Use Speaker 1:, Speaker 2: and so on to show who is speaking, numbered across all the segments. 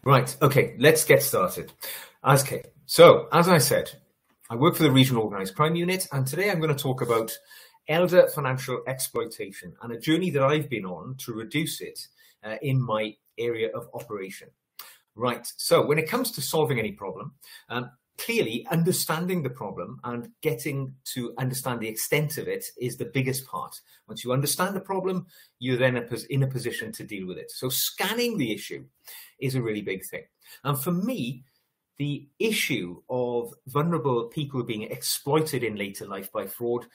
Speaker 1: Right, okay, let's get started. So, as I said, I work for the Regional Organised Crime Unit, and today I'm going to talk about elder financial exploitation and a journey that I've been on to reduce it in my area of operation. Right, so when it comes to solving any problem, clearly understanding the problem and getting to understand the extent of it is the biggest part. Once you understand the problem, you're then in a position to deal with it. So scanning the issue is a really big thing. And for me, the issue of vulnerable people being exploited in later life by fraud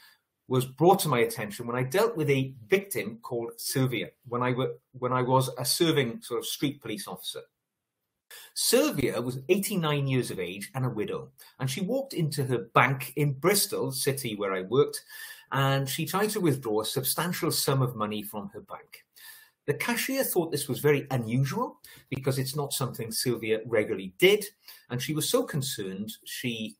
Speaker 1: was brought to my attention when I dealt with a victim called Sylvia, when I was a serving sort of street police officer. Sylvia was 89 years of age and a widow, and she walked into her bank in Bristol, city where I worked, and she tried to withdraw a substantial sum of money from her bank. The cashier thought this was very unusual because it's not something Sylvia regularly did, and she was so concerned she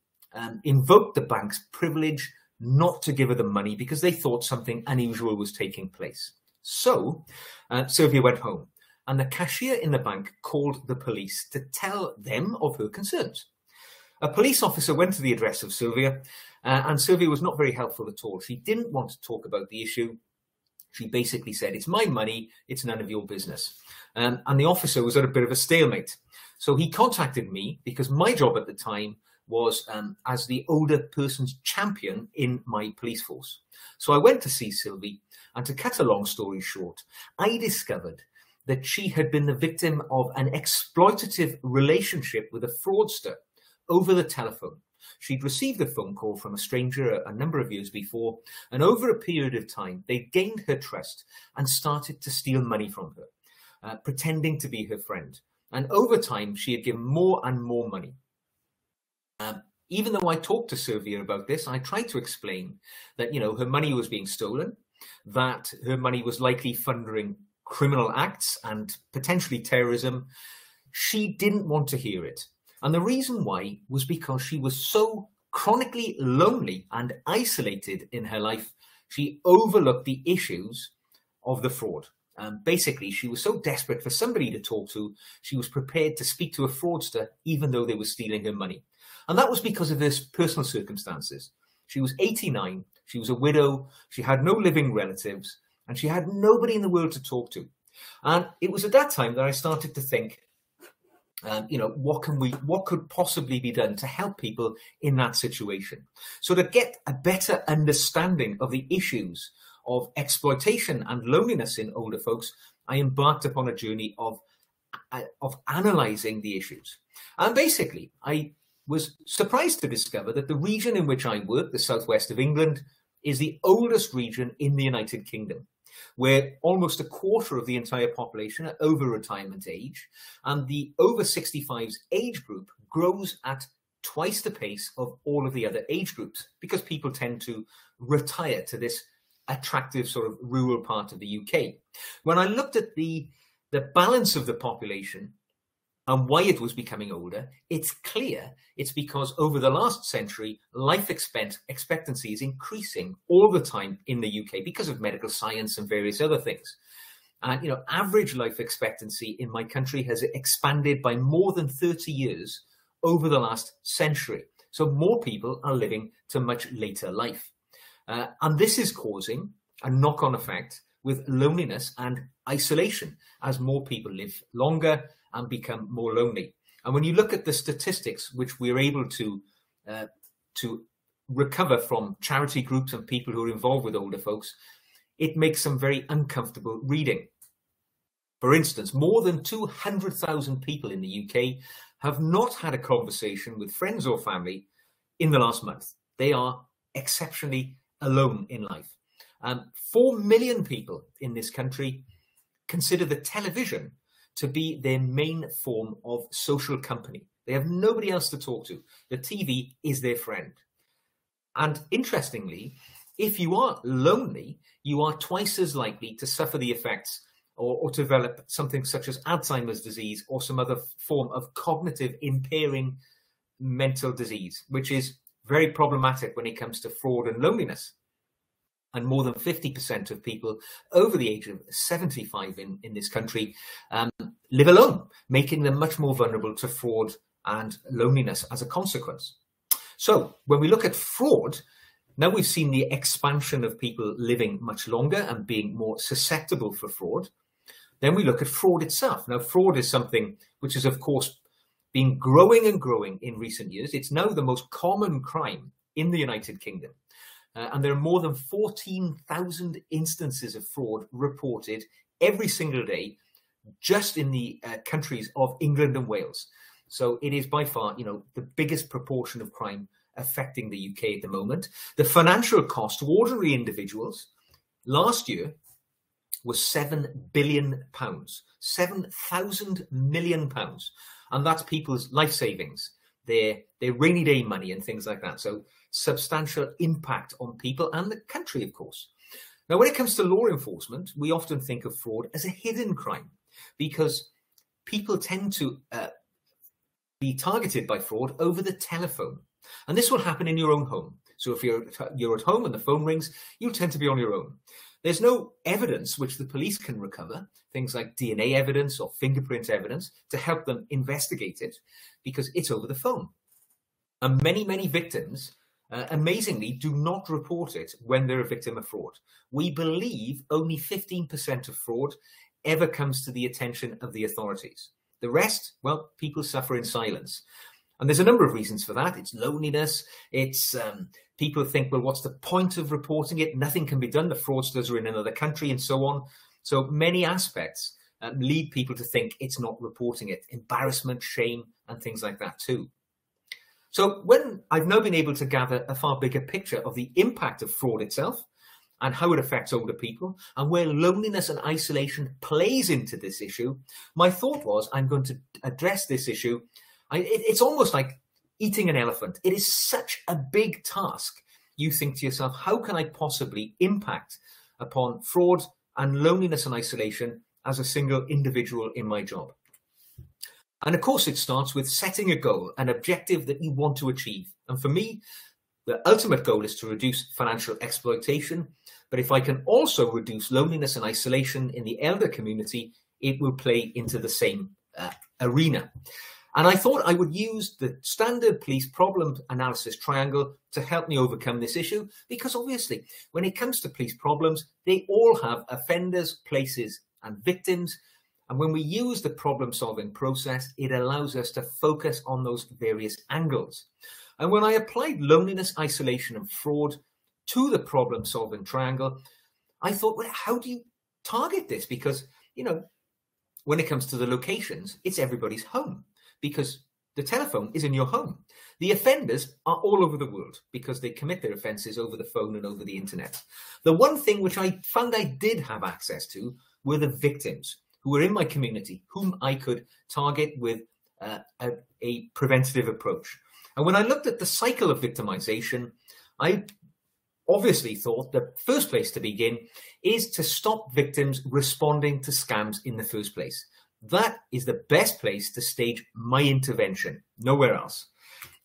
Speaker 1: invoked the bank's privilege not to give her the money because they thought something unusual was taking place. So Sylvia went home, and the cashier in the bank called the police to tell them of her concerns. A police officer went to the address of Sylvia, and Sylvia was not very helpful at all. She didn't want to talk about the issue. She basically said, "It's my money, it's none of your business." And the officer was at a bit of a stalemate. So he contacted me because my job at the time was as the older person's champion in my police force. So I went to see Sylvie, and to cut a long story short, I discovered that she had been the victim of an exploitative relationship with a fraudster over the telephone. She'd received a phone call from a stranger a number of years before, and over a period of time, they gained her trust and started to steal money from her, pretending to be her friend. And over time, she had given more and more money. Even though I talked to Sylvia about this, I tried to explain that, her money was being stolen, that her money was likely funding criminal acts and potentially terrorism. She didn't want to hear it. And the reason why was because she was so chronically lonely and isolated in her life, she overlooked the issues of the fraud. Basically, she was so desperate for somebody to talk to, she was prepared to speak to a fraudster even though they were stealing her money. And that was because of her personal circumstances. She was 89, she was a widow, she had no living relatives, and she had nobody in the world to talk to. And it was at that time that I started to think, what could possibly be done to help people in that situation? So to get a better understanding of the issues of exploitation and loneliness in older folks, I embarked upon a journey of analysing the issues. And basically, I was surprised to discover that the region in which I work, the southwest of England, is the oldest region in the United Kingdom, where almost a quarter of the entire population are over retirement age, and the over 65s age group grows at twice the pace of all of the other age groups because people tend to retire to this attractive sort of rural part of the UK. When I looked at the balance of the population and why it was becoming older, it's clear it's because over the last century, life expectancy is increasing all the time in the UK because of medical science and various other things. And, average life expectancy in my country has expanded by more than 30 years over the last century. So more people are living to much later life. And this is causing a knock-on effect with loneliness and isolation as more people live longer and become more lonely. And when you look at the statistics which we're able to recover from charity groups and people who are involved with older folks, it makes some very uncomfortable reading. For instance, more than 200,000 people in the UK have not had a conversation with friends or family in the last month. They are exceptionally alone in life. 4 million people in this country consider the television to be their main form of social company. They have nobody else to talk to. The TV is their friend. And interestingly, if you are lonely, you are twice as likely to suffer the effects or to develop something such as Alzheimer's disease or some other form of cognitive impairing mental disease, which is very problematic when it comes to fraud and loneliness. And more than 50% of people over the age of 75 in this country live alone, making them much more vulnerable to fraud and loneliness as a consequence. So when we look at fraud, now we've seen the expansion of people living much longer and being more susceptible for fraud. Then we look at fraud itself. Now, fraud is something which has, of course, been growing and growing in recent years. It's now the most common crime in the United Kingdom. And there are more than 14,000 instances of fraud reported every single day just in the countries of England and Wales. So it is by far, the biggest proportion of crime affecting the UK at the moment. The financial cost to ordinary individuals last year was £7 billion, £7,000 million. And that's people's life savings, their rainy day money and things like that. So substantial impact on people and the country, of course. Now, when it comes to law enforcement, we often think of fraud as a hidden crime because people tend to be targeted by fraud over the telephone. And this will happen in your own home. So if you're at home and the phone rings, you'll tend to be on your own. There's no evidence which the police can recover, things like DNA evidence or fingerprint evidence, to help them investigate it because it's over the phone. And many, many victims, amazingly, do not report it when they're a victim of fraud. We believe only 15% of fraud ever comes to the attention of the authorities. The rest, well, people suffer in silence. And there's a number of reasons for that. It's loneliness. It's people think, well, what's the point of reporting it? Nothing can be done. The fraudsters are in another country and so on. So many aspects lead people to think it's not reporting it. Embarrassment, shame, and things like that too. So when I've now been able to gather a far bigger picture of the impact of fraud itself and how it affects older people and where loneliness and isolation plays into this issue, my thought was I'm going to address this issue. It's almost like eating an elephant. It is such a big task. You think to yourself, how can I possibly impact upon fraud and loneliness and isolation as a single individual in my job? And of course, it starts with setting a goal, an objective that you want to achieve. And for me, the ultimate goal is to reduce financial exploitation. But if I can also reduce loneliness and isolation in the elder community, it will play into the same arena. And I thought I would use the standard police problem analysis triangle to help me overcome this issue, because obviously when it comes to police problems, they all have offenders, places and victims. And when we use the problem solving process, it allows us to focus on those various angles. And when I applied loneliness, isolation and fraud to the problem solving triangle, I thought, well, how do you target this? Because, when it comes to the locations, it's everybody's home, because the telephone is in your home. The offenders are all over the world because they commit their offences over the phone and over the internet. The one thing which I found I did have access to were the victims who were in my community, whom I could target with a preventative approach. And when I looked at the cycle of victimization, I obviously thought the first place to begin is to stop victims responding to scams in the first place. That is the best place to stage my intervention, nowhere else.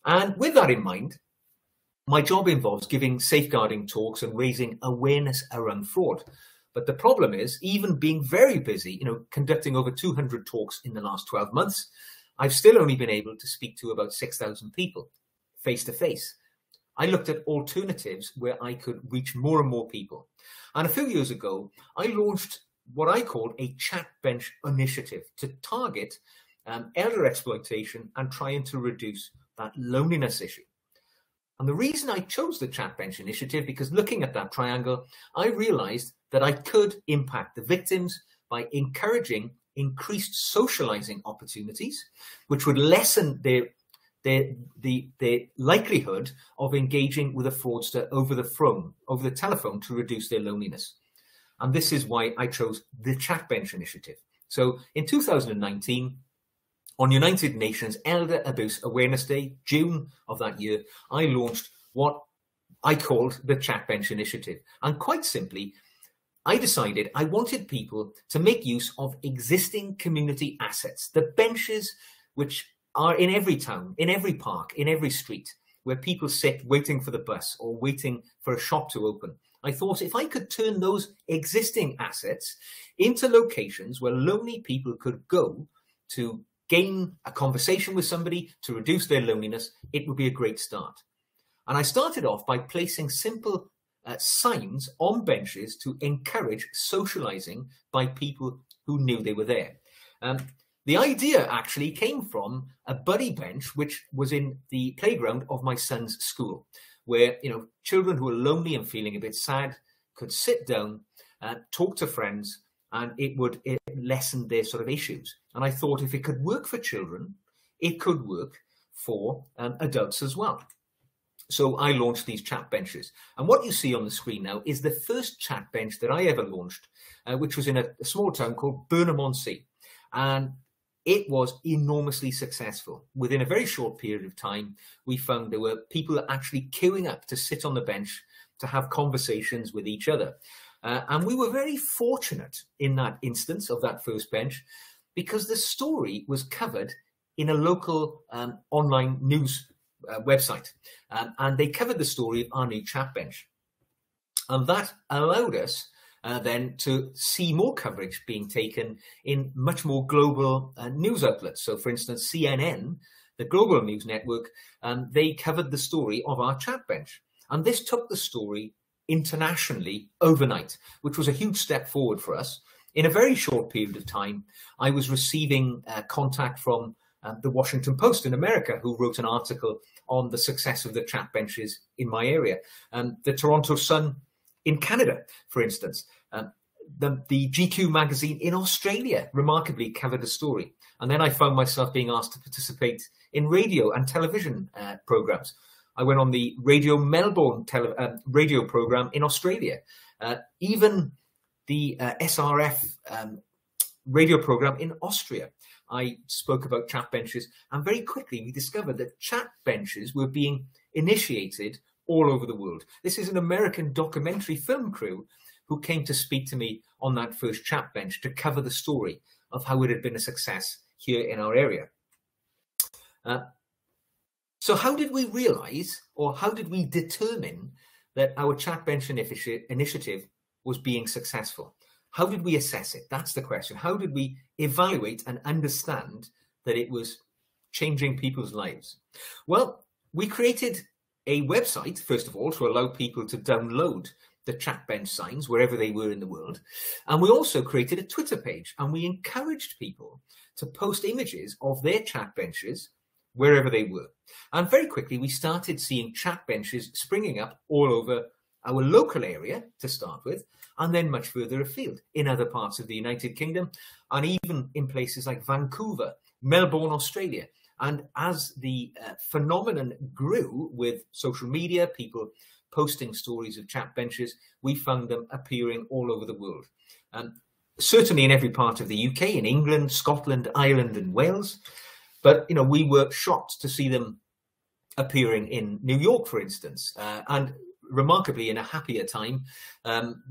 Speaker 1: And with that in mind, my job involves giving safeguarding talks and raising awareness around fraud. But the problem is, even being very busy, conducting over 200 talks in the last 12 months, I've still only been able to speak to about 6,000 people face to face. I looked at alternatives where I could reach more and more people. And a few years ago, I launched what I called a chat bench initiative to target elder exploitation and trying to reduce that loneliness issue. And the reason I chose the chat bench initiative, because looking at that triangle, I realized that I could impact the victims by encouraging increased socializing opportunities, which would lessen the likelihood of engaging with a fraudster over the telephone to reduce their loneliness. And this is why I chose the Chat Bench initiative. So in 2019, on United Nations Elder Abuse Awareness Day, June of that year, I launched what I called the Chat Bench initiative. And quite simply, I decided I wanted people to make use of existing community assets, the benches which are in every town, in every park, in every street, where people sit waiting for the bus or waiting for a shop to open. I thought if I could turn those existing assets into locations where lonely people could go to gain a conversation with somebody, to reduce their loneliness, it would be a great start. And I started off by placing simple signs on benches to encourage socializing by people who knew they were there. The idea actually came from a buddy bench, which was in the playground of my son's school, where children who were lonely and feeling a bit sad could sit down, talk to friends, and it lessened their sort of issues. And I thought if it could work for children, it could work for adults as well. So I launched these chat benches. And what you see on the screen now is the first chat bench that I ever launched, which was in a small town called Burnham-on-Sea. And it was enormously successful. Within a very short period of time, we found there were people actually queuing up to sit on the bench to have conversations with each other. And we were very fortunate in that instance of that first bench, because the story was covered in a local online news website. And they covered the story of our new chat bench. And that allowed us then to see more coverage being taken in much more global news outlets. So, for instance, CNN, the global news network, they covered the story of our chat bench. And this took the story internationally overnight, which was a huge step forward for us. In a very short period of time, I was receiving contact from the Washington Post in America, who wrote an article on the success of the chat benches in my area. The Toronto Sun in Canada, for instance. The GQ magazine in Australia remarkably covered the story. And then I found myself being asked to participate in radio and television programs. I went on the Radio Melbourne radio program in Australia. Even the SRF radio program in Austria. I spoke about chat benches, and very quickly we discovered that chat benches were being initiated all over the world. This is an American documentary film crew who came to speak to me on that first chat bench to cover the story of how it had been a success here in our area. So how did we realize, or how did we determine that our chat bench initiative was being successful? How did we assess it? That's the question. How did we evaluate and understand that it was changing people's lives? Well, we created a website, first of all, to allow people to download the chat bench signs wherever they were in the world. And we also created a Twitter page, and we encouraged people to post images of their chat benches wherever they were. And very quickly, we started seeing chat benches springing up all over our local area to start with, and then much further afield in other parts of the United Kingdom, and even in places like Vancouver, Melbourne, Australia. And as the phenomenon grew with social media, people posting stories of chat benches, we found them appearing all over the world. Certainly in every part of the UK, in England, Scotland, Ireland, and Wales. But, we were shocked to see them appearing in New York, for instance. And remarkably, in a happier time,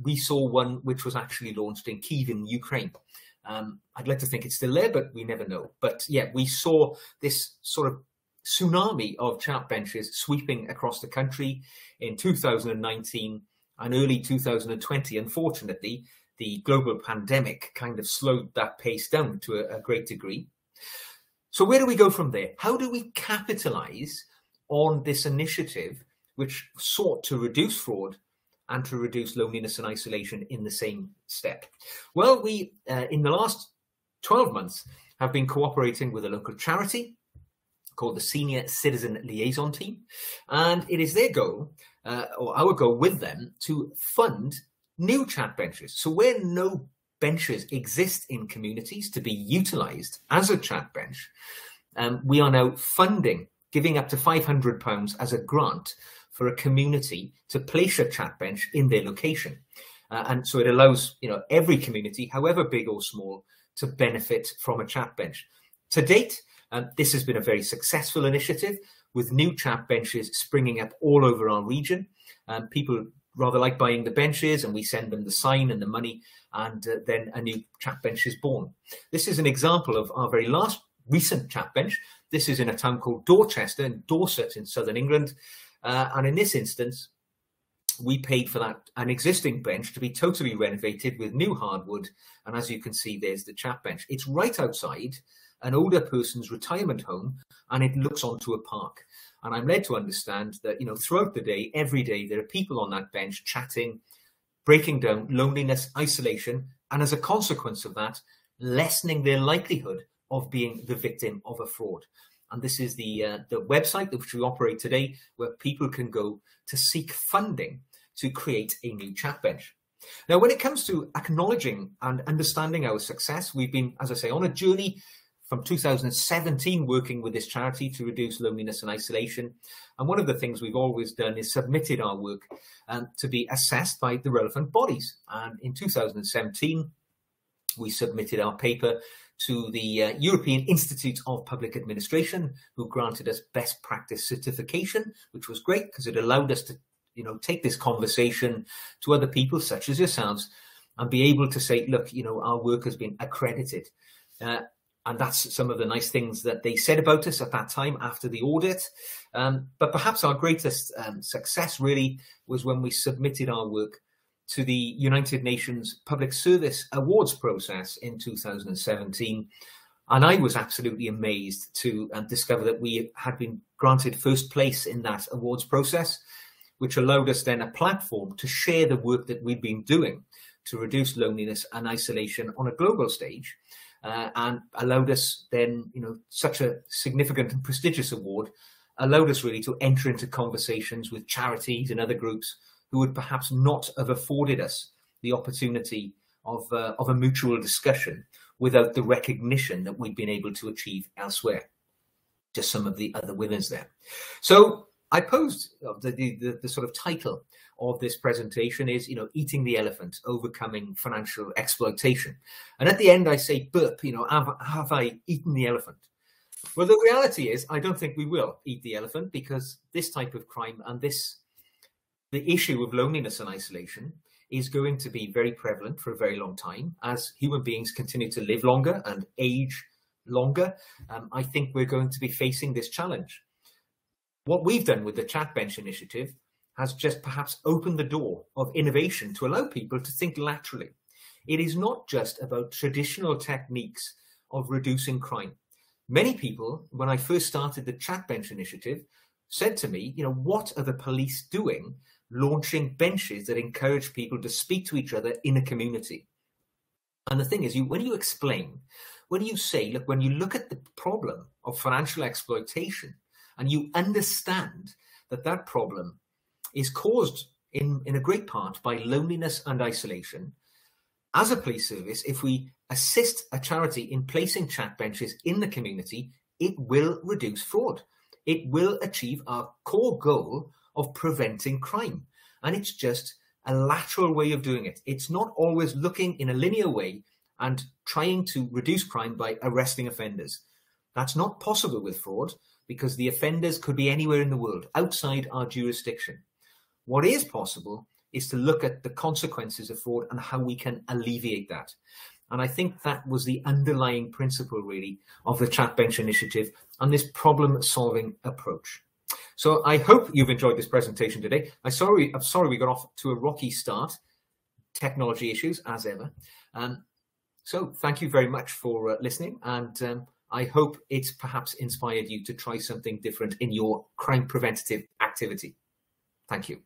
Speaker 1: we saw one which was actually launched in Kyiv in Ukraine. I'd like to think it's still there, but we never know. But yeah, we saw this sort of tsunami of chat benches sweeping across the country in 2019 and early 2020. Unfortunately, the global pandemic kind of slowed that pace down to a great degree. So where do we go from there? How do we capitalize on this initiative which sought to reduce fraud and to reduce loneliness and isolation in the same step? Well, we, in the last 12 months, have been cooperating with a local charity called the Senior Citizen Liaison Team. And it is their goal, or our goal with them, to fund new chat benches. So where no benches exist in communities to be utilised as a chat bench, we are now funding, giving up to £500 as a grant for a community to place a chat bench in their location. And so it allows every community, however big or small, to benefit from a chat bench. To date, this has been a very successful initiative with new chat benches springing up all over our region. People rather like buying the benches, and we send them the sign and the money, and then a new chat bench is born. This is an example of our very last recent chat bench. This is in a town called Dorchester in Dorset in southern England. And in this instance, we paid for an existing bench to be totally renovated with new hardwood. And as you can see, there's the chat bench. It's right outside an older person's retirement home, and it looks onto a park. And I'm led to understand that, throughout the day, every day, there are people on that bench chatting, breaking down loneliness, isolation, and as a consequence of that, lessening their likelihood of being the victim of a fraud. And this is the website which we operate today, where people can go to seek funding to create a new chat bench. Now, when it comes to acknowledging and understanding our success, we've been, as I say, on a journey from 2017 working with this charity to reduce loneliness and isolation. And one of the things we've always done is submitted our work to be assessed by the relevant bodies. And in 2017, we submitted our paper to the European Institute of Public Administration, who granted us best practice certification, which was great because it allowed us to, take this conversation to other people such as yourselves and be able to say, look, our work has been accredited. And that's some of the nice things that they said about us at that time after the audit. But perhaps our greatest success really was when we submitted our work to the United Nations Public Service Awards process in 2017. And I was absolutely amazed to discover that we had been granted first place in that awards process, which allowed us then a platform to share the work that we'd been doing to reduce loneliness and isolation on a global stage. And allowed us then, such a significant and prestigious award, allowed us really to enter into conversations with charities and other groups who would perhaps not have afforded us the opportunity of a mutual discussion without the recognition that we've been able to achieve elsewhere. Just some of the other winners there. So I posed the sort of title of this presentation is, eating the elephant, overcoming financial exploitation. And at the end, I say, burp, have I eaten the elephant? Well, the reality is, I don't think we will eat the elephant, because this type of crime and the issue of loneliness and isolation is going to be very prevalent for a very long time. As human beings continue to live longer and age longer, I think we're going to be facing this challenge. What we've done with the Chat Bench initiative has just perhaps opened the door of innovation to allow people to think laterally. It is not just about traditional techniques of reducing crime. Many people, when I first started the Chat Bench initiative, said to me, what are the police doing launching benches that encourage people to speak to each other in a community? And the thing is, when you explain, when you say, look, when you look at the problem of financial exploitation and you understand that problem is caused in a great part by loneliness and isolation, as a police service, if we assist a charity in placing chat benches in the community, it will reduce fraud. It will achieve our core goal of preventing crime. And it's just a lateral way of doing it. It's not always looking in a linear way and trying to reduce crime by arresting offenders. That's not possible with fraud, because the offenders could be anywhere in the world outside our jurisdiction. What is possible is to look at the consequences of fraud and how we can alleviate that. And I think that was the underlying principle, really, of the Chat Bench initiative and this problem-solving approach. So I hope you've enjoyed this presentation today. I'm sorry we got off to a rocky start. Technology issues, as ever. So thank you very much for listening, and I hope it's perhaps inspired you to try something different in your crime preventative activity. Thank you.